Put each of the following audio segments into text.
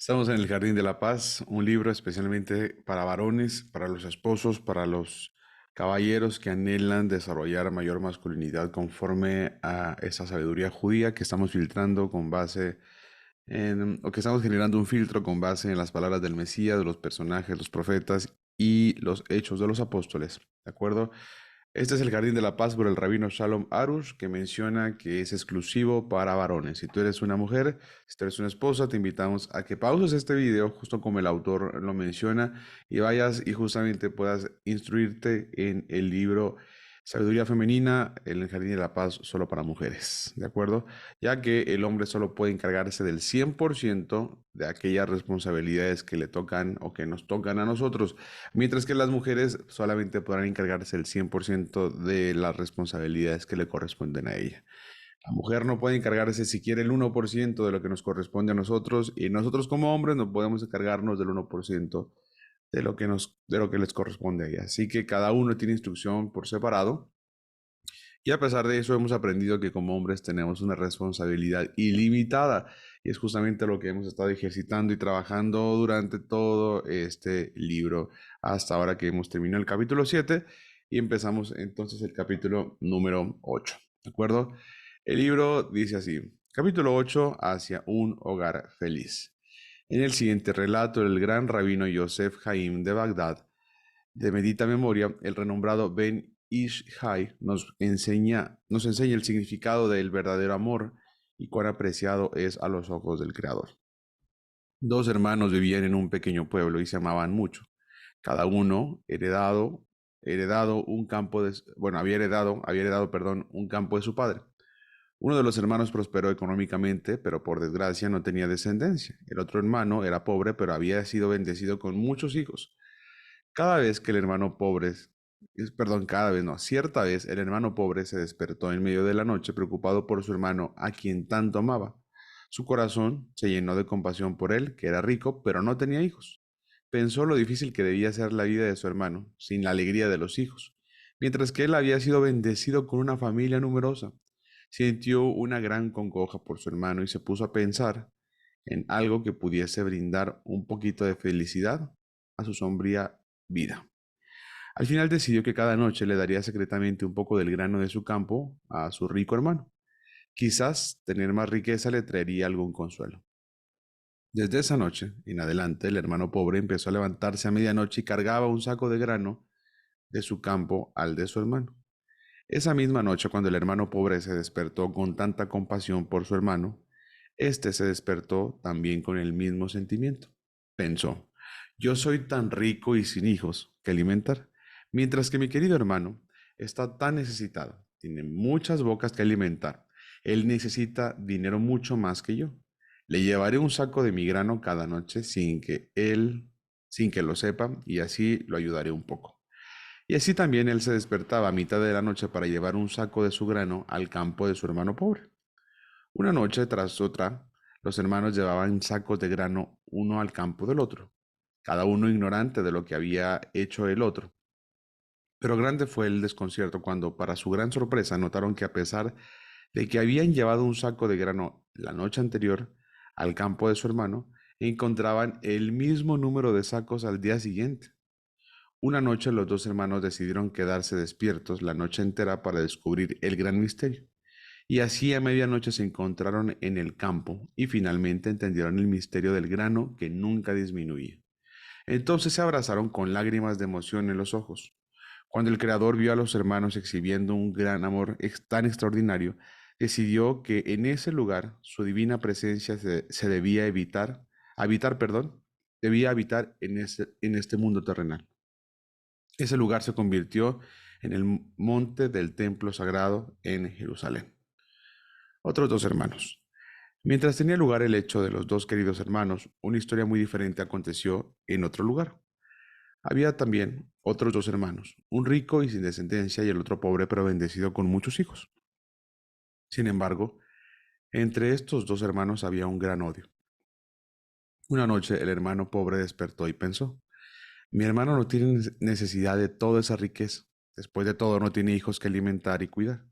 Estamos en el Jardín de la Paz, un libro especialmente para varones, para los esposos, para los caballeros que anhelan desarrollar mayor masculinidad conforme a esa sabiduría judía que estamos filtrando con base o que estamos generando un filtro con base en las palabras del Mesías, de los personajes, los profetas y los hechos de los apóstoles. ¿De acuerdo? Este es el Jardín de la Paz por el rabino Shalom Arush, que menciona que es exclusivo para varones. Si tú eres una mujer, si tú eres una esposa, te invitamos a que pauses este video, justo como el autor lo menciona, y vayas y justamente puedas instruirte en el libro Sabiduría Femenina, en el Jardín de la Paz solo para mujeres, ¿de acuerdo? Ya que el hombre solo puede encargarse del 100% de aquellas responsabilidades que le tocan o que nos tocan a nosotros, mientras que las mujeres solamente podrán encargarse del 100% de las responsabilidades que le corresponden a ella. La mujer no puede encargarse siquiera el 1% de lo que nos corresponde a nosotros, y nosotros como hombres no podemos encargarnos del 1% de lo que les corresponde a ella. Así que cada uno tiene instrucción por separado. Y a pesar de eso, hemos aprendido que como hombres tenemos una responsabilidad ilimitada. Y es justamente lo que hemos estado ejercitando y trabajando durante todo este libro, hasta ahora que hemos terminado el capítulo 7 y empezamos entonces el capítulo número 8. ¿De acuerdo? El libro dice así, capítulo 8, hacia un hogar feliz. En el siguiente relato, el gran rabino Yosef Haim de Bagdad, de medita memoria, el renombrado Ben Ishai nos enseña el significado del verdadero amor y cuán apreciado es a los ojos del Creador. Dos hermanos vivían en un pequeño pueblo y se amaban mucho. Cada uno heredado un campo de, bueno, había heredado, perdón, un campo de su padre. Uno de los hermanos prosperó económicamente, pero por desgracia no tenía descendencia. El otro hermano era pobre, pero había sido bendecido con muchos hijos. Cada vez que el hermano pobre, perdón, cada vez no, cierta vez el hermano pobre se despertó en medio de la noche preocupado por su hermano a quien tanto amaba. Su corazón se llenó de compasión por él, que era rico, pero no tenía hijos. Pensó lo difícil que debía ser la vida de su hermano, sin la alegría de los hijos, mientras que él había sido bendecido con una familia numerosa. Sintió una gran congoja por su hermano y se puso a pensar en algo que pudiese brindar un poquito de felicidad a su sombría vida. Al final decidió que cada noche le daría secretamente un poco del grano de su campo a su rico hermano. Quizás tener más riqueza le traería algún consuelo. Desde esa noche en adelante, el hermano pobre empezó a levantarse a medianoche y cargaba un saco de grano de su campo al de su hermano. Esa misma noche, cuando el hermano pobre se despertó con tanta compasión por su hermano, éste se despertó también con el mismo sentimiento. Pensó, yo soy tan rico y sin hijos que alimentar, mientras que mi querido hermano está tan necesitado, tiene muchas bocas que alimentar. Él necesita dinero mucho más que yo. Le llevaré un saco de mi grano cada noche sin que lo sepa, y así lo ayudaré un poco. Y así también él se despertaba a mitad de la noche para llevar un saco de su grano al campo de su hermano pobre. Una noche tras otra, los hermanos llevaban sacos de grano uno al campo del otro, cada uno ignorante de lo que había hecho el otro. Pero grande fue el desconcierto cuando, para su gran sorpresa, notaron que a pesar de que habían llevado un saco de grano la noche anterior al campo de su hermano, encontraban el mismo número de sacos al día siguiente. Una noche los dos hermanos decidieron quedarse despiertos la noche entera para descubrir el gran misterio. Y así a medianoche se encontraron en el campo y finalmente entendieron el misterio del grano que nunca disminuía. Entonces se abrazaron con lágrimas de emoción en los ojos. Cuando el Creador vio a los hermanos exhibiendo un gran amor tan extraordinario, decidió que en ese lugar su divina presencia se debía debía habitar en este mundo terrenal. Ese lugar se convirtió en el monte del templo sagrado en Jerusalén. Otros dos hermanos. Mientras tenía lugar el hecho de los dos queridos hermanos, una historia muy diferente aconteció en otro lugar. Había también otros dos hermanos, un rico y sin descendencia y el otro pobre pero bendecido con muchos hijos. Sin embargo, entre estos dos hermanos había un gran odio. Una noche el hermano pobre despertó y pensó, mi hermano no tiene necesidad de toda esa riqueza. Después de todo, no tiene hijos que alimentar y cuidar.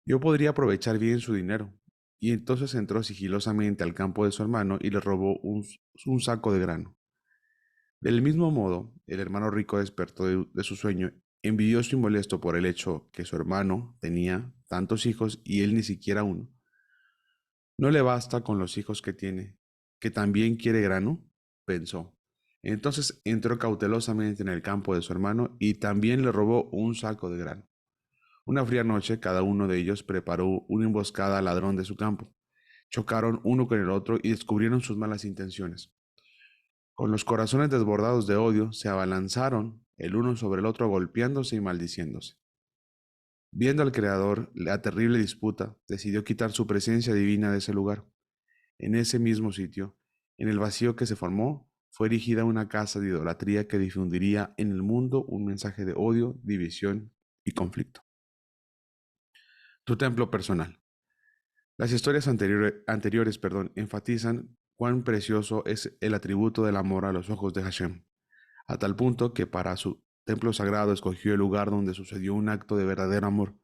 Yo podría aprovechar bien su dinero. y entonces entró sigilosamente al campo de su hermano y le robó un saco de grano. Del mismo modo, el hermano rico despertó de su sueño, envidioso y molesto por el hecho que su hermano tenía tantos hijos y él ni siquiera uno. ¿No le basta con los hijos que tiene, que también quiere grano? Pensó. Entonces entró cautelosamente en el campo de su hermano y también le robó un saco de grano. Una fría noche, cada uno de ellos preparó una emboscada al ladrón de su campo. Chocaron uno con el otro y descubrieron sus malas intenciones. Con los corazones desbordados de odio, se abalanzaron el uno sobre el otro golpeándose y maldiciéndose. Viendo al Creador la terrible disputa, decidió quitar su presencia divina de ese lugar. En ese mismo sitio, en el vacío que se formó, fue erigida una casa de idolatría que difundiría en el mundo un mensaje de odio, división y conflicto. Tu templo personal. Las historias anteriores, enfatizan cuán precioso es el atributo del amor a los ojos de Hashem, a tal punto que para su templo sagrado escogió el lugar donde sucedió un acto de verdadero amor.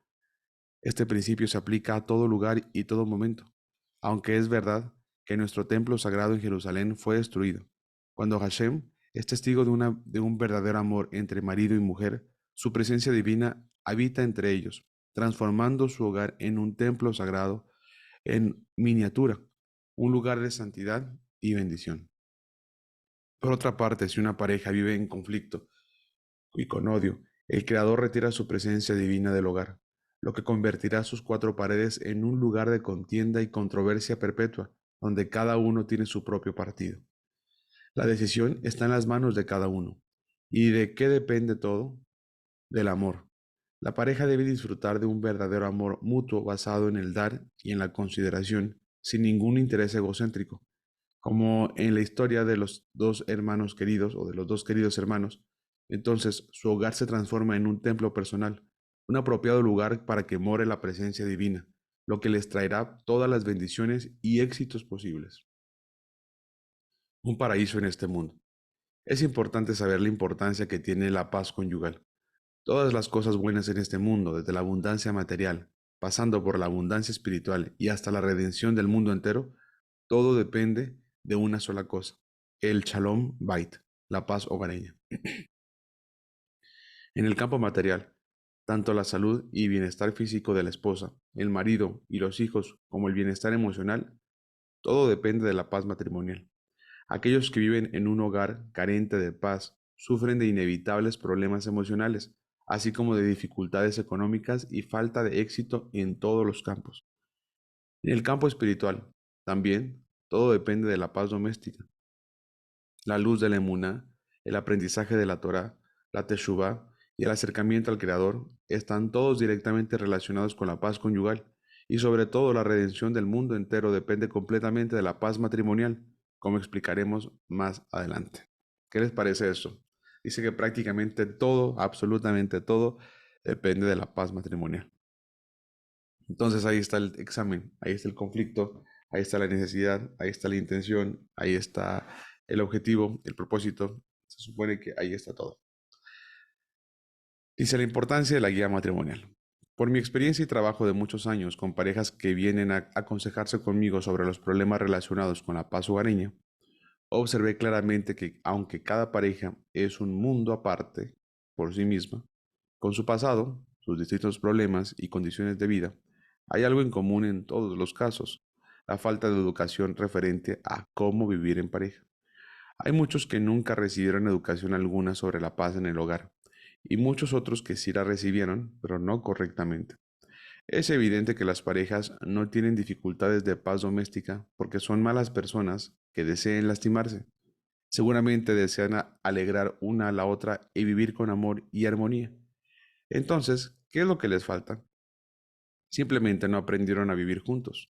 Este principio se aplica a todo lugar y todo momento, aunque es verdad que nuestro templo sagrado en Jerusalén fue destruido. Cuando Hashem es testigo de un verdadero amor entre marido y mujer, su presencia divina habita entre ellos, transformando su hogar en un templo sagrado en miniatura, un lugar de santidad y bendición. Por otra parte, si una pareja vive en conflicto y con odio, el Creador retira su presencia divina del hogar, lo que convertirá sus cuatro paredes en un lugar de contienda y controversia perpetua, donde cada uno tiene su propio partido. La decisión está en las manos de cada uno. ¿Y de qué depende todo? Del amor. La pareja debe disfrutar de un verdadero amor mutuo basado en el dar y en la consideración, sin ningún interés egocéntrico, como en la historia de los dos hermanos queridos o de los dos queridos hermanos. Entonces su hogar se transforma en un templo personal, un apropiado lugar para que more la presencia divina, lo que les traerá todas las bendiciones y éxitos posibles. Un paraíso en este mundo. Es importante saber la importancia que tiene la paz conyugal. Todas las cosas buenas en este mundo, desde la abundancia material, pasando por la abundancia espiritual y hasta la redención del mundo entero, todo depende de una sola cosa, el Shalom Bait, la paz hogareña. En el campo material, tanto la salud y bienestar físico de la esposa, el marido y los hijos, como el bienestar emocional, todo depende de la paz matrimonial. Aquellos que viven en un hogar carente de paz sufren de inevitables problemas emocionales, así como de dificultades económicas y falta de éxito en todos los campos. En el campo espiritual, también, todo depende de la paz doméstica. La luz de la emuná, el aprendizaje de la Torá, la teshuvá y el acercamiento al Creador están todos directamente relacionados con la paz conyugal, y sobre todo la redención del mundo entero depende completamente de la paz matrimonial, como explicaremos más adelante. ¿Qué les parece eso? Dice que prácticamente todo, absolutamente todo, depende de la paz matrimonial. Entonces ahí está el examen, ahí está el conflicto, ahí está la necesidad, ahí está la intención, ahí está el objetivo, el propósito. Se supone que ahí está todo. Dice la importancia de la guía matrimonial. Por mi experiencia y trabajo de muchos años con parejas que vienen a aconsejarse conmigo sobre los problemas relacionados con la paz hogareña, observé claramente que aunque cada pareja es un mundo aparte por sí misma, con su pasado, sus distintos problemas y condiciones de vida, hay algo en común en todos los casos: la falta de educación referente a cómo vivir en pareja. Hay muchos que nunca recibieron educación alguna sobre la paz en el hogar, y muchos otros que sí la recibieron, pero no correctamente. Es evidente que las parejas no tienen dificultades de paz doméstica porque son malas personas que deseen lastimarse. Seguramente desean alegrar una a la otra y vivir con amor y armonía. Entonces, ¿qué es lo que les falta? Simplemente no aprendieron a vivir juntos.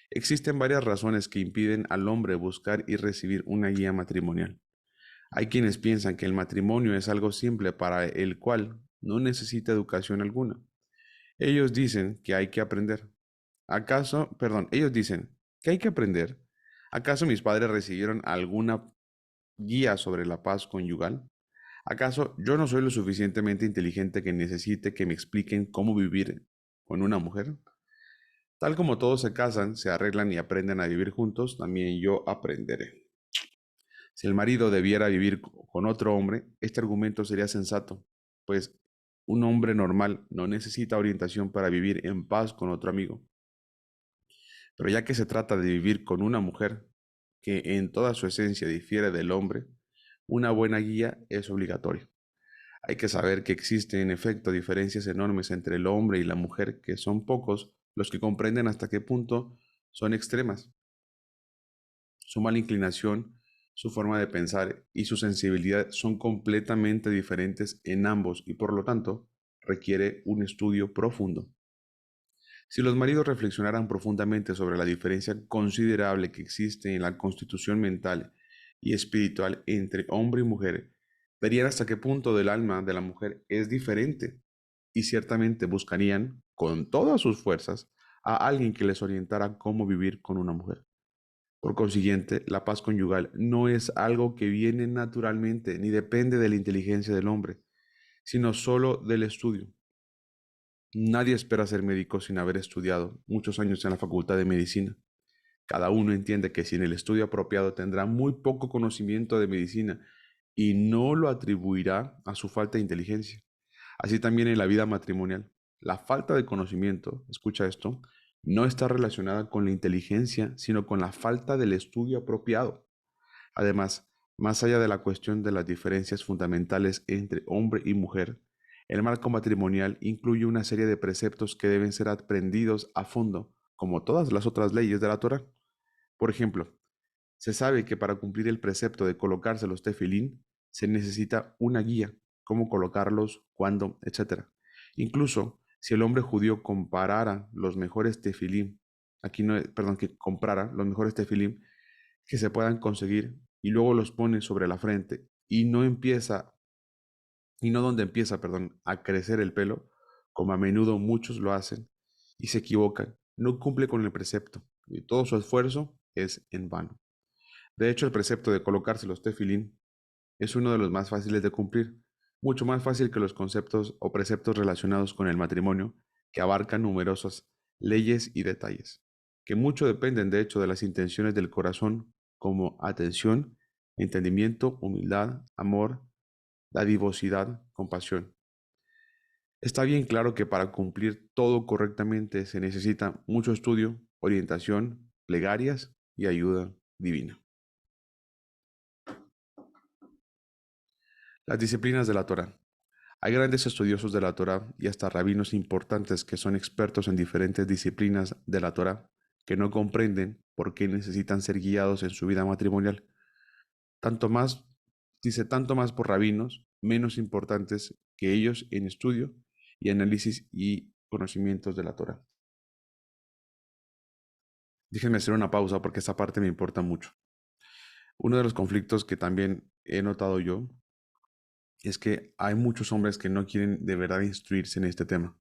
Existen varias razones que impiden al hombre buscar y recibir una guía matrimonial. Hay quienes piensan que el matrimonio es algo simple para el cual no necesita educación alguna. Ellos dicen que hay que aprender. Ellos dicen que hay que aprender. ¿Acaso mis padres recibieron alguna guía sobre la paz conyugal? ¿Acaso yo no soy lo suficientemente inteligente que necesite que me expliquen cómo vivir con una mujer? Tal como todos se casan, se arreglan y aprenden a vivir juntos, también yo aprenderé. Si el marido debiera vivir con otro hombre, este argumento sería sensato, pues un hombre normal no necesita orientación para vivir en paz con otro amigo. Pero ya que se trata de vivir con una mujer que en toda su esencia difiere del hombre, una buena guía es obligatoria. Hay que saber que existen en efecto diferencias enormes entre el hombre y la mujer, que son pocos los que comprenden hasta qué punto son extremas. Su mala inclinación, su forma de pensar y su sensibilidad son completamente diferentes en ambos y por lo tanto requiere un estudio profundo. Si los maridos reflexionaran profundamente sobre la diferencia considerable que existe en la constitución mental y espiritual entre hombre y mujer, verían hasta qué punto del alma de la mujer es diferente y ciertamente buscarían, con todas sus fuerzas, a alguien que les orientara cómo vivir con una mujer. Por consiguiente, la paz conyugal no es algo que viene naturalmente ni depende de la inteligencia del hombre, sino solo del estudio. Nadie espera ser médico sin haber estudiado muchos años en la facultad de medicina. Cada uno entiende que sin el estudio apropiado tendrá muy poco conocimiento de medicina y no lo atribuirá a su falta de inteligencia. Así también en la vida matrimonial. La falta de conocimiento, escucha esto, no está relacionada con la inteligencia, sino con la falta del estudio apropiado. Además, más allá de la cuestión de las diferencias fundamentales entre hombre y mujer, el marco matrimonial incluye una serie de preceptos que deben ser aprendidos a fondo, como todas las otras leyes de la Torá. Por ejemplo, se sabe que para cumplir el precepto de colocarse los tefilín, se necesita una guía, cómo colocarlos, cuándo, etcétera. Incluso si el hombre judío comparara los mejores tefilín, aquí no, perdón, que comprara los mejores tefilín que se puedan conseguir y luego los pone sobre la frente y no donde empieza, perdón, a crecer el pelo, como a menudo muchos lo hacen y se equivocan, no cumple con el precepto y todo su esfuerzo es en vano. De hecho, el precepto de colocarse los tefilín es uno de los más fáciles de cumplir, mucho más fácil que los conceptos o preceptos relacionados con el matrimonio, que abarcan numerosas leyes y detalles, que mucho dependen de hecho de las intenciones del corazón, como atención, entendimiento, humildad, amor, dadivosidad, compasión. Está bien claro que para cumplir todo correctamente se necesita mucho estudio, orientación, plegarias y ayuda divina. Las disciplinas de la Torah. Hay grandes estudiosos de la Torá y hasta rabinos importantes que son expertos en diferentes disciplinas de la Torá que no comprenden por qué necesitan ser guiados en su vida matrimonial. Tanto más, dice tanto más por rabinos menos importantes que ellos en estudio y análisis y conocimientos de la Torá. Déjenme hacer una pausa porque esta parte me importa mucho. Uno de los conflictos que también he notado yo es que hay muchos hombres que no quieren de verdad instruirse en este tema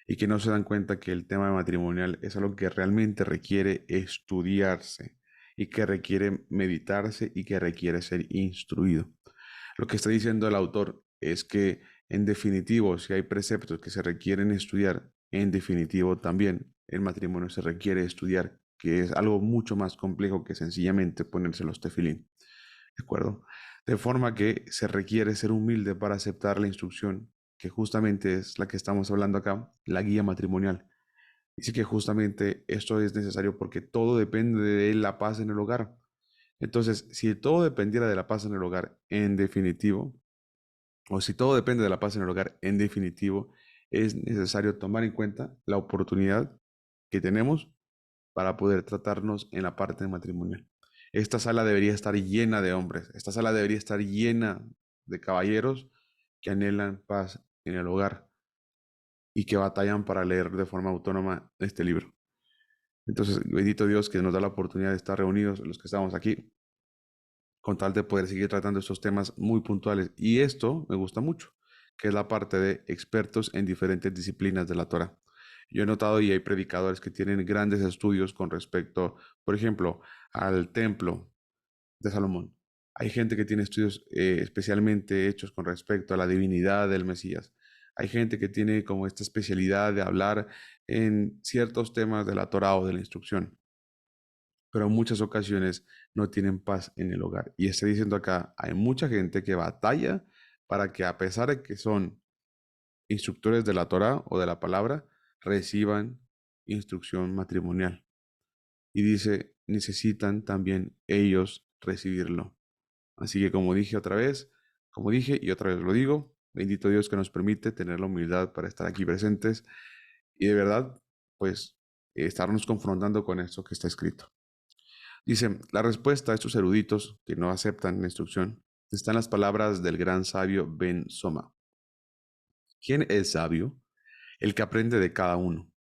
y que no se dan cuenta que el tema matrimonial es algo que realmente requiere estudiarse y que requiere meditarse y que requiere ser instruido. Lo que está diciendo el autor es que en definitivo, si hay preceptos que se requieren estudiar, en definitivo también el matrimonio se requiere estudiar, que es algo mucho más complejo que sencillamente ponerse los tefilín. ¿De acuerdo? De forma que se requiere ser humilde para aceptar la instrucción, que justamente es la que estamos hablando acá, la guía matrimonial. Dice que justamente esto es necesario porque todo depende de la paz en el hogar. Entonces, si todo dependiera de la paz en el hogar, en definitivo, o si todo depende de la paz en el hogar, en definitivo, es necesario tomar en cuenta la oportunidad que tenemos para poder tratarnos en la parte matrimonial. Esta sala debería estar llena de hombres, esta sala debería estar llena de caballeros que anhelan paz en el hogar y que batallan para leer de forma autónoma este libro. Entonces, bendito Dios que nos da la oportunidad de estar reunidos, los que estamos aquí, con tal de poder seguir tratando estos temas muy puntuales. Y esto me gusta mucho, que es la parte de expertos en diferentes disciplinas de la Torah. Yo he notado y hay predicadores que tienen grandes estudios con respecto, por ejemplo, al templo de Salomón. Hay gente que tiene estudios especialmente hechos con respecto a la divinidad del Mesías. Hay gente que tiene como esta especialidad de hablar en ciertos temas de la Torá o de la instrucción, pero en muchas ocasiones no tienen paz en el hogar. Y está diciendo acá, hay mucha gente que batalla para que a pesar de que son instructores de la Torá o de la palabra, reciban instrucción matrimonial. Y dice, necesitan también ellos recibirlo. Así que como dije otra vez, como dije y otra vez lo digo, bendito Dios que nos permite tener la humildad para estar aquí presentes y de verdad, pues, estarnos confrontando con esto que está escrito. Dice, la respuesta a estos eruditos que no aceptan la instrucción está en las palabras del gran sabio Ben Soma. ¿Quién es sabio? El que aprende de cada uno.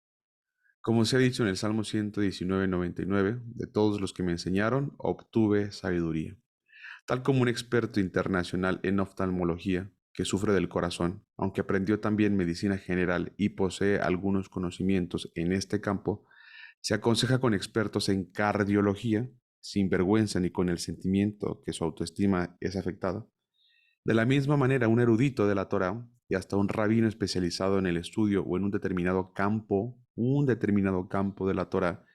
Como se ha dicho en el Salmo 119:99, de todos los que me enseñaron, obtuve sabiduría. Tal como un experto internacional en oftalmología, que sufre del corazón, aunque aprendió también medicina general y posee algunos conocimientos en este campo, se aconseja con expertos en cardiología, sin vergüenza ni con el sentimiento que su autoestima es afectada. De la misma manera, un erudito de la Torá y hasta un rabino especializado en el estudio o en un determinado campo de la Torá,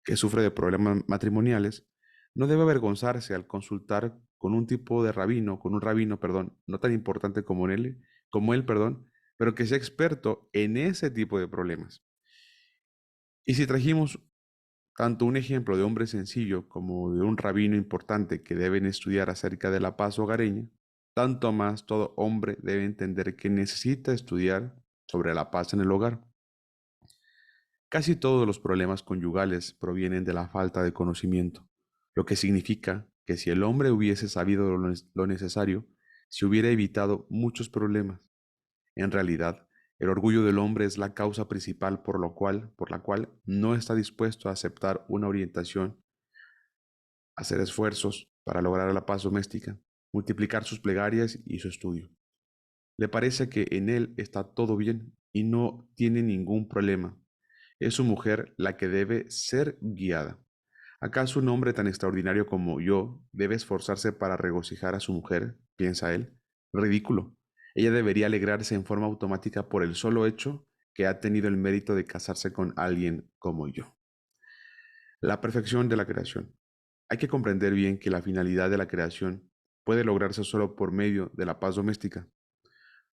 que sufre de problemas matrimoniales, no debe avergonzarse al consultar con un tipo de rabino, con un rabino, perdón, no tan importante como él, perdón, pero que sea experto en ese tipo de problemas. Y si trajimos tanto un ejemplo de hombre sencillo como de un rabino importante que deben estudiar acerca de la paz hogareña, tanto más todo hombre debe entender que necesita estudiar sobre la paz en el hogar. Casi todos los problemas conyugales provienen de la falta de conocimiento, lo que significa que si el hombre hubiese sabido lo necesario, se hubiera evitado muchos problemas. En realidad, el orgullo del hombre es la causa principal por la cual no está dispuesto a aceptar una orientación, hacer esfuerzos para lograr la paz doméstica, multiplicar sus plegarias y su estudio. Le parece que en él está todo bien y no tiene ningún problema. Es su mujer la que debe ser guiada. ¿Acaso un hombre tan extraordinario como yo debe esforzarse para regocijar a su mujer? Piensa él. Ridículo. Ella debería alegrarse en forma automática por el solo hecho que ha tenido el mérito de casarse con alguien como yo. La perfección de la creación. Hay que comprender bien que la finalidad de la creación puede lograrse solo por medio de la paz doméstica.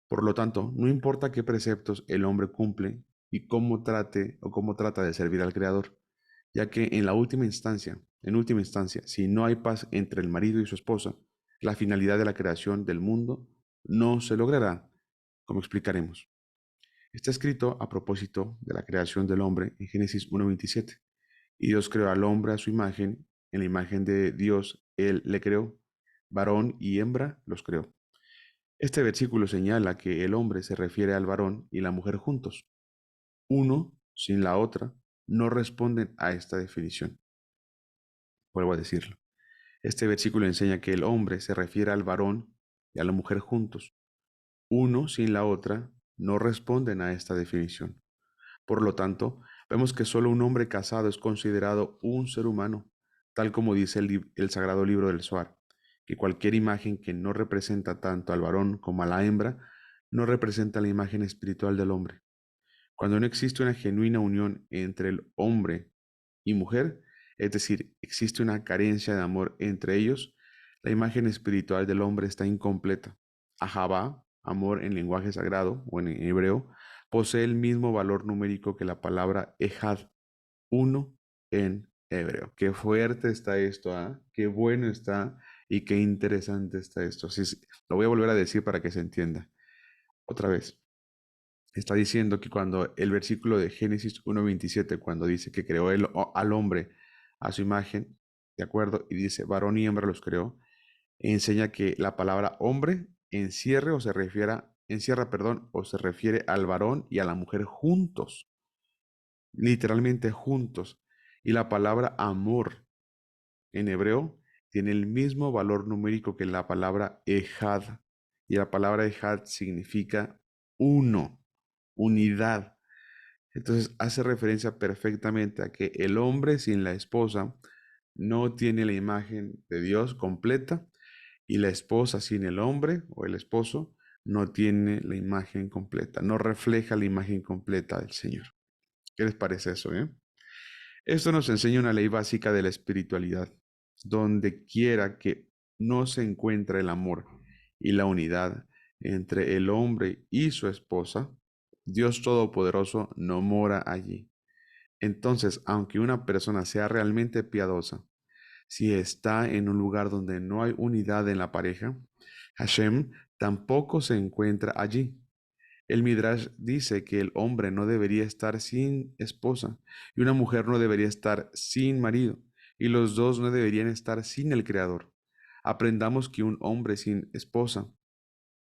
Por lo tanto, no importa qué preceptos el hombre cumple y cómo trate o cómo trata de servir al Creador, ya que en última instancia, si no hay paz entre el marido y su esposa, la finalidad de la creación del mundo no se logrará, como explicaremos. Está escrito a propósito de la creación del hombre en Génesis 1:27. Y Dios creó al hombre a su imagen, en la imagen de Dios Él le creó, varón y hembra los creó. Este versículo señala que el hombre se refiere al varón y la mujer juntos. Uno sin la otra no responden a esta definición. Vuelvo a decirlo. Este versículo enseña que el hombre se refiere al varón y a la mujer juntos. Uno sin la otra no responden a esta definición. Por lo tanto, vemos que solo un hombre casado es considerado un ser humano, tal como dice el sagrado libro del Zohar, que cualquier imagen que no representa tanto al varón como a la hembra, no representa la imagen espiritual del hombre. Cuando no existe una genuina unión entre el hombre y mujer, es decir, existe una carencia de amor entre ellos, la imagen espiritual del hombre está incompleta. Ahabá, amor en lenguaje sagrado o en hebreo, posee el mismo valor numérico que la palabra ejad, uno en hebreo. Qué fuerte está esto, ¿ah? Qué bueno está y qué interesante está esto. Lo voy a volver a decir para que se entienda. Otra vez está diciendo que cuando el versículo de Génesis 1:27, cuando dice que creó al hombre a su imagen, ¿de acuerdo? Y dice, varón y hembra los creó, enseña que la palabra hombre encierra, perdón, o se refiere al varón y a la mujer juntos, literalmente juntos. Y la palabra amor en hebreo tiene el mismo valor numérico que la palabra ejad. Y la palabra ejad significa uno, unidad. Entonces hace referencia perfectamente a que el hombre sin la esposa no tiene la imagen de Dios completa y la esposa sin el hombre o el esposo no tiene la imagen completa, no refleja la imagen completa del Señor. ¿Qué les parece eso, Esto nos enseña una ley básica de la espiritualidad. Donde quiera que no se encuentre el amor y la unidad entre el hombre y su esposa, Dios Todopoderoso no mora allí. Entonces, aunque una persona sea realmente piadosa, si está en un lugar donde no hay unidad en la pareja, Hashem tampoco se encuentra allí. El Midrash dice que el hombre no debería estar sin esposa y una mujer no debería estar sin marido y los dos no deberían estar sin el Creador. Aprendamos que un hombre sin esposa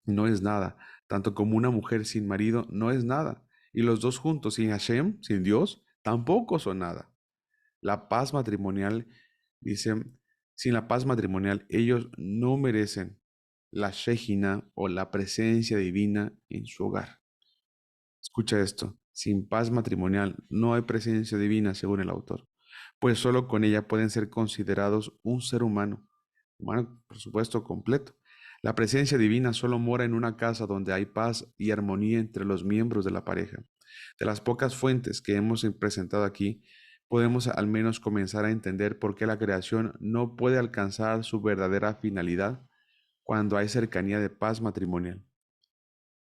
no es nada, tanto como una mujer sin marido no es nada, y los dos juntos sin Hashem, sin Dios, tampoco son nada. La paz matrimonial, dice, sin la paz matrimonial ellos no merecen la Shejina o la presencia divina en su hogar. Escucha esto, sin paz matrimonial no hay presencia divina según el autor, pues solo con ella pueden ser considerados un ser humano, humano por supuesto completo. La presencia divina solo mora en una casa donde hay paz y armonía entre los miembros de la pareja. De las pocas fuentes que hemos presentado aquí, podemos al menos comenzar a entender por qué la creación no puede alcanzar su verdadera finalidad cuando hay cercanía de paz matrimonial.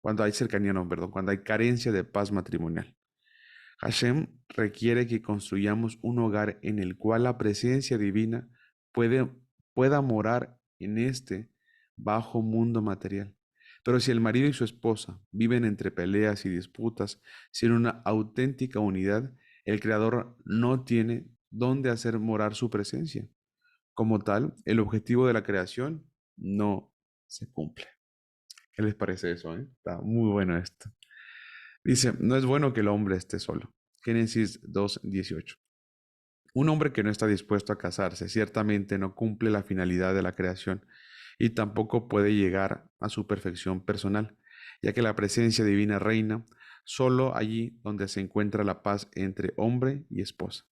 Cuando hay cercanía, no, perdón, cuando hay carencia de paz matrimonial. Hashem requiere que construyamos un hogar en el cual la presencia divina puede, pueda morar en este bajo mundo material. Pero si el marido y su esposa viven entre peleas y disputas sin una auténtica unidad, el Creador no tiene dónde hacer morar su presencia. Como tal, el objetivo de la creación no se cumple. ¿Qué les parece eso, Está muy bueno esto. Dice, no es bueno que el hombre esté solo. Génesis 2:18. Un hombre que no está dispuesto a casarse ciertamente no cumple la finalidad de la creación y tampoco puede llegar a su perfección personal, ya que la presencia divina reina solo allí donde se encuentra la paz entre hombre y esposa.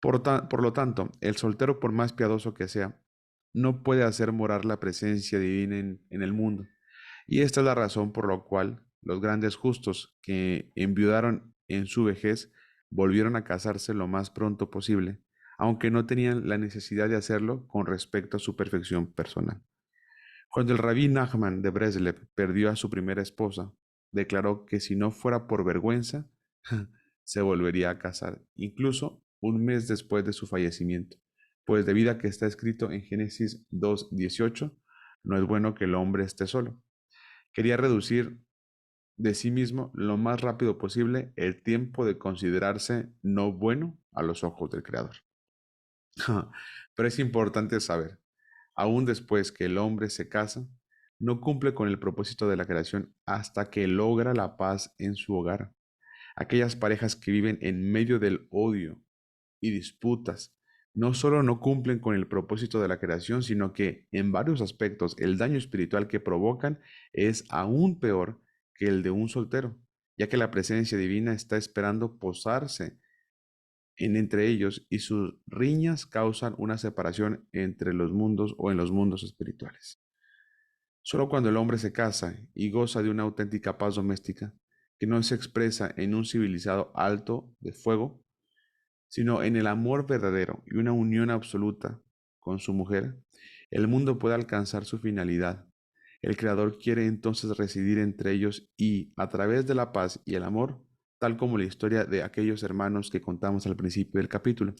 Por lo tanto, el soltero, por más piadoso que sea, no puede hacer morar la presencia divina en el mundo. Y esta es la razón por la cual los grandes justos que enviudaron en su vejez volvieron a casarse lo más pronto posible, aunque no tenían la necesidad de hacerlo con respecto a su perfección personal. Cuando el rabí Nachman de Breslev perdió a su primera esposa, declaró que si no fuera por vergüenza, se volvería a casar, incluso un mes después de su fallecimiento, pues debido a que está escrito en Génesis 2:18, no es bueno que el hombre esté solo. Quería reducir de sí mismo lo más rápido posible el tiempo de considerarse no bueno a los ojos del Creador. Pero es importante saber, aún después que el hombre se casa, no cumple con el propósito de la creación hasta que logra la paz en su hogar. Aquellas parejas que viven en medio del odio y disputas no solo no cumplen con el propósito de la creación, sino que en varios aspectos el daño espiritual que provocan es aún peor que el de un soltero, ya que la presencia divina está esperando posarse en entre ellos y sus riñas causan una separación entre los mundos o en los mundos espirituales. Solo cuando el hombre se casa y goza de una auténtica paz doméstica, que no se expresa en un civilizado alto de fuego, sino en el amor verdadero y una unión absoluta con su mujer, el mundo puede alcanzar su finalidad. El Creador quiere entonces residir entre ellos y, a través de la paz y el amor, tal como la historia de aquellos hermanos que contamos al principio del capítulo,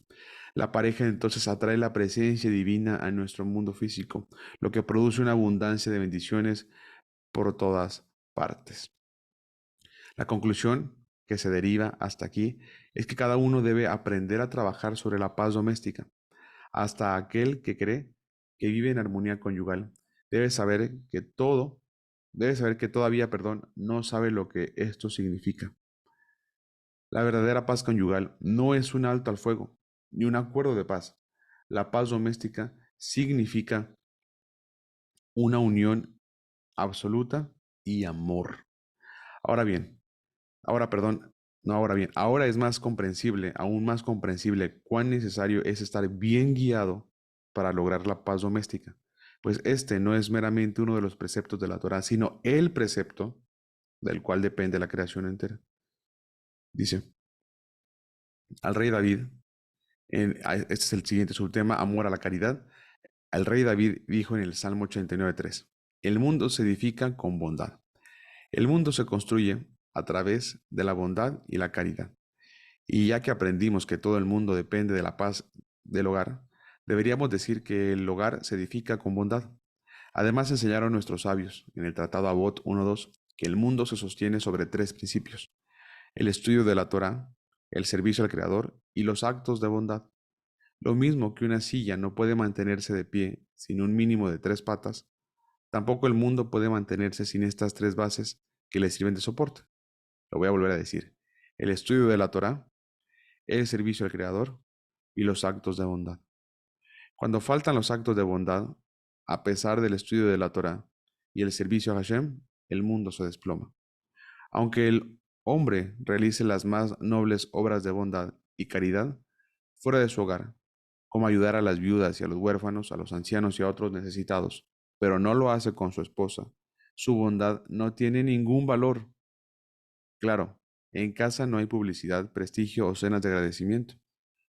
la pareja entonces atrae la presencia divina a nuestro mundo físico, lo que produce una abundancia de bendiciones por todas partes. La conclusión que se deriva hasta aquí es que cada uno debe aprender a trabajar sobre la paz doméstica. Hasta aquel que cree que vive en armonía conyugal debe saber que todavía, no sabe lo que esto significa. La verdadera paz conyugal no es un alto al fuego, ni un acuerdo de paz. La paz doméstica significa una unión absoluta y amor. Ahora bien, Ahora, perdón, no ahora bien, ahora es más comprensible, aún más comprensible, cuán necesario es estar bien guiado para lograr la paz doméstica. pues este no es meramente uno de los preceptos de la Torá, sino el precepto del cual depende la creación entera. Dice, al rey David, este es el siguiente subtema, amor a la caridad. Al rey David dijo en el Salmo 89:3, el mundo se edifica con bondad. El mundo se construye a través de la bondad y la caridad. Y ya que aprendimos que todo el mundo depende de la paz del hogar, deberíamos decir que el hogar se edifica con bondad. Además enseñaron nuestros sabios en el Tratado Avot 1.2 que el mundo se sostiene sobre tres principios: el estudio de la Torá, el servicio al Creador y los actos de bondad. Lo mismo que una silla no puede mantenerse de pie sin un mínimo de tres patas, tampoco el mundo puede mantenerse sin estas tres bases que le sirven de soporte. Lo voy a volver a decir: el estudio de la Torá, el servicio al Creador y los actos de bondad. Cuando faltan los actos de bondad, a pesar del estudio de la Torá y el servicio a Hashem, el mundo se desploma. Aunque el hombre realice las más nobles obras de bondad y caridad fuera de su hogar, como ayudar a las viudas y a los huérfanos, a los ancianos y a otros necesitados, pero no lo hace con su esposa, su bondad no tiene ningún valor. Claro, en casa no hay publicidad, prestigio o cenas de agradecimiento,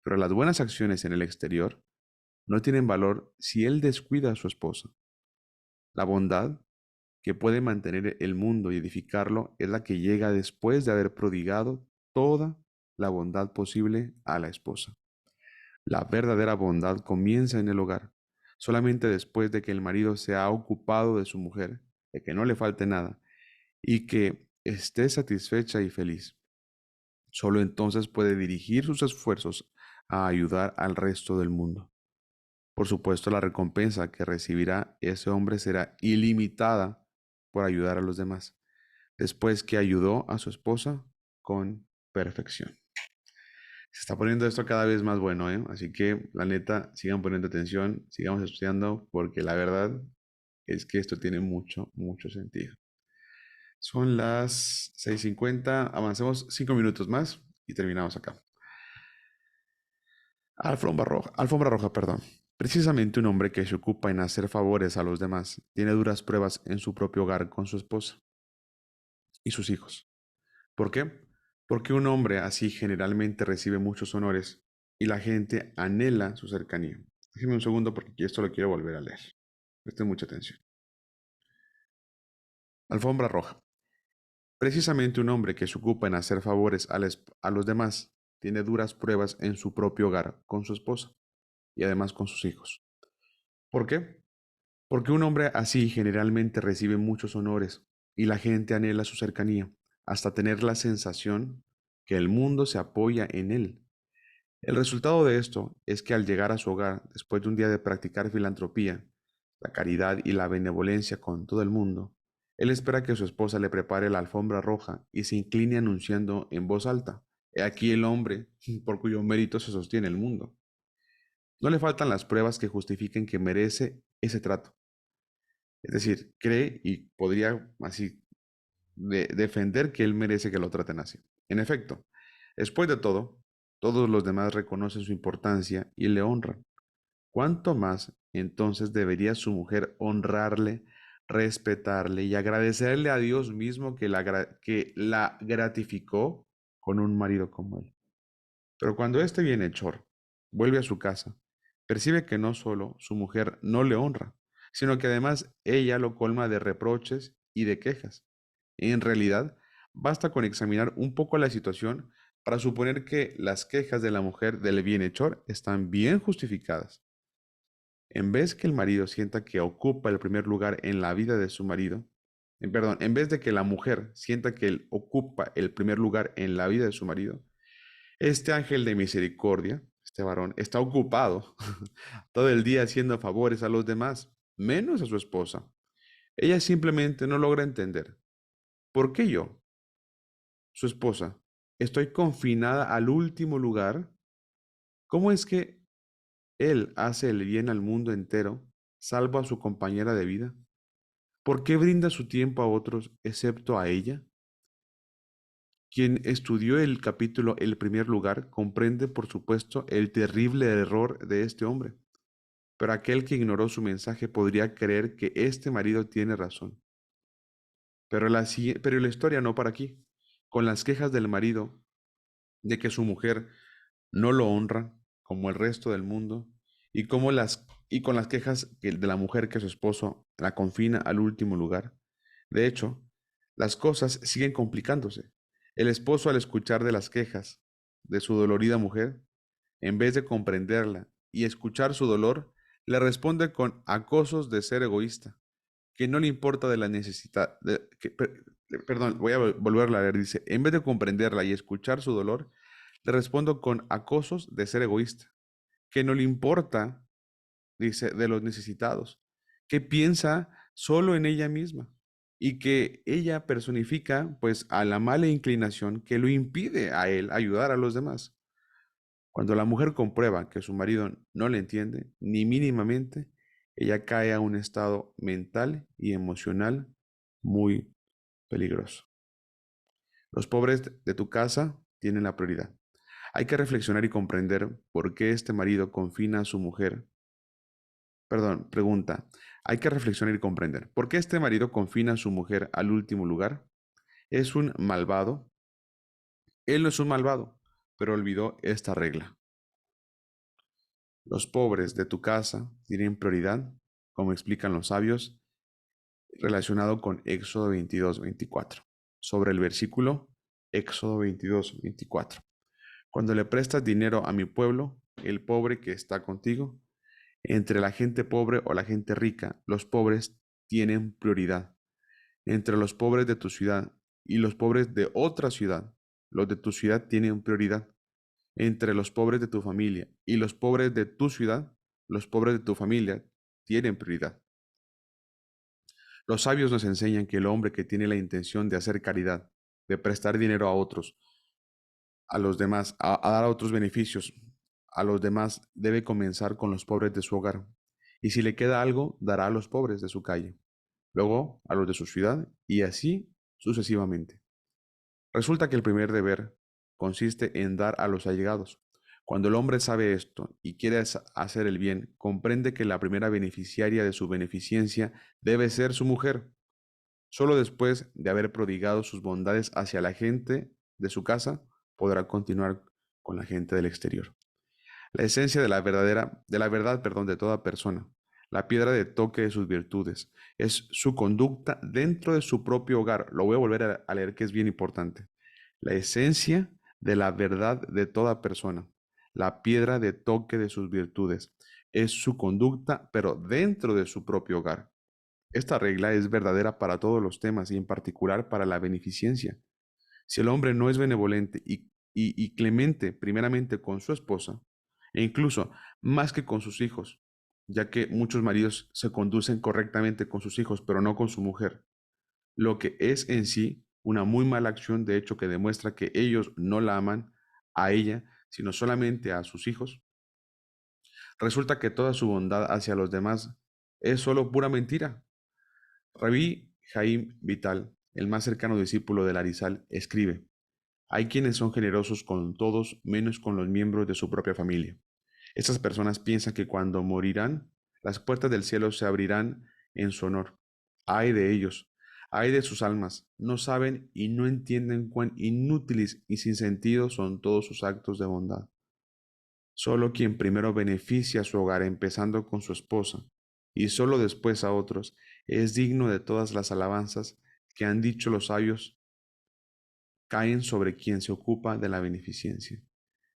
pero las buenas acciones en el exterior no tienen valor si él descuida a su esposa. La bondad que puede mantener el mundo y edificarlo es la que llega después de haber prodigado toda la bondad posible a la esposa. La verdadera bondad comienza en el hogar, solamente después de que el marido se ha ocupado de su mujer, de que no le falte nada y que esté satisfecha y feliz. Solo entonces puede dirigir sus esfuerzos a ayudar al resto del mundo. Por supuesto, la recompensa que recibirá ese hombre será ilimitada por ayudar a los demás, después que ayudó a su esposa con perfección. Se está poniendo esto cada vez más bueno, ¿eh? Así que, la neta, sigan poniendo atención, sigamos estudiando, porque la verdad es que esto tiene mucho, mucho sentido. Son las 6:50, avancemos 5 minutos más y terminamos acá. Alfombra roja, perdón. Precisamente un hombre que se ocupa en hacer favores a los demás tiene duras pruebas en su propio hogar con su esposa y sus hijos. ¿Por qué? Porque un hombre así generalmente recibe muchos honores y la gente anhela su cercanía. Déjeme un segundo porque esto lo quiero volver a leer. Presten mucha atención. Alfombra roja. Precisamente un hombre que se ocupa en hacer favores a los demás tiene duras pruebas en su propio hogar con su esposa y además con sus hijos. ¿Por qué? Porque un hombre así generalmente recibe muchos honores y la gente anhela su cercanía, hasta tener la sensación que el mundo se apoya en él. El resultado de esto es que al llegar a su hogar, después de un día de practicar filantropía, la caridad y la benevolencia con todo el mundo, él espera que su esposa le prepare la alfombra roja y se incline anunciando en voz alta: He aquí el hombre por cuyo mérito se sostiene el mundo. No le faltan las pruebas que justifiquen que merece ese trato. Es decir, cree y podría así defender que él merece que lo traten así. En efecto, después de todo, todos los demás reconocen su importancia y le honran. ¿Cuánto más entonces debería su mujer honrarle, respetarle y agradecerle a Dios mismo que la gratificó con un marido como él? Pero cuando este bienhechor vuelve a su casa, percibe que no solo su mujer no le honra, sino que además ella lo colma de reproches y de quejas. En realidad, basta con examinar un poco la situación para suponer que las quejas de la mujer del bienhechor están bien justificadas. En vez que el marido sienta que ocupa el primer lugar en la vida de su marido, perdón, en vez de que la mujer sienta que él ocupa el primer lugar en la vida de su marido, este ángel de misericordia, este varón, está ocupado todo el día haciendo favores a los demás, menos a su esposa. Ella simplemente no logra entender. ¿Por qué yo, su esposa, estoy confinada al último lugar? ¿Cómo es que él hace el bien al mundo entero, salvo a su compañera de vida? ¿Por qué brinda su tiempo a otros excepto a ella? Quien estudió el capítulo El primer lugar comprende, por supuesto, el terrible error de este hombre. pero aquel que ignoró su mensaje podría creer que este marido tiene razón. Pero la historia no para aquí. Con las quejas del marido de que su mujer no lo honra como el resto del mundo y con las quejas de la mujer que su esposo la confina al último lugar. De hecho, las cosas siguen complicándose. El esposo, al escuchar de las quejas de su dolorida mujer, en vez de comprenderla y escuchar su dolor, le responde con acosos de ser egoísta, que no le importa de la necesidad, perdón, voy a volverla a leer, dice, en vez de comprenderla y escuchar su dolor, le respondo con acosos de ser egoísta, que no le importa, dice, de los necesitados, que piensa solo en ella misma y que ella personifica pues a la mala inclinación que lo impide a él ayudar a los demás. Cuando la mujer comprueba que su marido no le entiende, ni mínimamente, ella cae a un estado mental y emocional muy peligroso. Los pobres de tu casa tienen la prioridad. Hay que reflexionar y comprender por qué este marido confina a su mujer. Perdón, pregunta. Hay que reflexionar y comprender por qué este marido confina a su mujer al último lugar. ¿Es un malvado? Él no es un malvado, pero olvidó esta regla. Los pobres de tu casa tienen prioridad, como explican los sabios, relacionado con Éxodo 22:24. Sobre el versículo Éxodo 22:24. Cuando le prestas dinero a mi pueblo, el pobre que está contigo, entre la gente pobre o la gente rica, los pobres tienen prioridad. Entre los pobres de tu ciudad y los pobres de otra ciudad, los de tu ciudad tienen prioridad. Entre los pobres de tu familia y los pobres de tu ciudad, los pobres de tu familia tienen prioridad. Los sabios nos enseñan que el hombre que tiene la intención de hacer caridad, de prestar dinero a otros, a los demás, a dar otros beneficios a los demás, debe comenzar con los pobres de su hogar. Y si le queda algo, dará a los pobres de su calle, luego a los de su ciudad y así sucesivamente. Resulta que el primer deber consiste en dar a los allegados. Cuando el hombre sabe esto y quiere hacer el bien, comprende que la primera beneficiaria de su beneficencia debe ser su mujer. Solo después de haber prodigado sus bondades hacia la gente de su casa, podrá continuar con la gente del exterior. La esencia de la verdad, perdón, de toda persona, la piedra de toque de sus virtudes, es su conducta dentro de su propio hogar. Lo voy a volver a leer, que es bien importante. La esencia de la verdad de toda persona, la piedra de toque de sus virtudes, es su conducta, pero dentro de su propio hogar. Esta regla es verdadera para todos los temas y en particular para la beneficencia. Si el hombre no es benevolente y clemente primeramente con su esposa, e incluso más que con sus hijos, ya que muchos maridos se conducen correctamente con sus hijos, pero no con su mujer, lo que es en sí una muy mala acción, de hecho, que demuestra que ellos no la aman a ella, sino solamente a sus hijos, resulta que toda su bondad hacia los demás es solo pura mentira. Rabí Jaim Vital, el más cercano discípulo de Larizal, escribe: hay quienes son generosos con todos menos con los miembros de su propia familia. Estas personas piensan que cuando morirán, las puertas del cielo se abrirán en su honor. Ay de ellos, ay de sus almas, no saben y no entienden cuán inútiles y sin sentido son todos sus actos de bondad. Solo quien primero beneficia a su hogar, empezando con su esposa, y solo después a otros, es digno de todas las alabanzas que han dicho los sabios, caen sobre quien se ocupa de la beneficencia.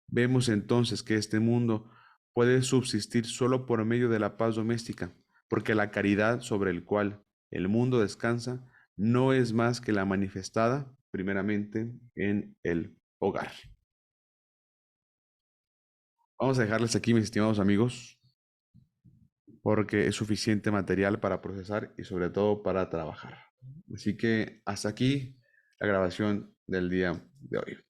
Vemos entonces que este mundo puede subsistir solo por medio de la paz doméstica, porque la caridad sobre el cual el mundo descansa no es más que la manifestada primeramente en el hogar. Vamos a dejarles aquí, mis estimados amigos, porque es suficiente material para procesar y sobre todo para trabajar. Así que hasta aquí la grabación del día de hoy.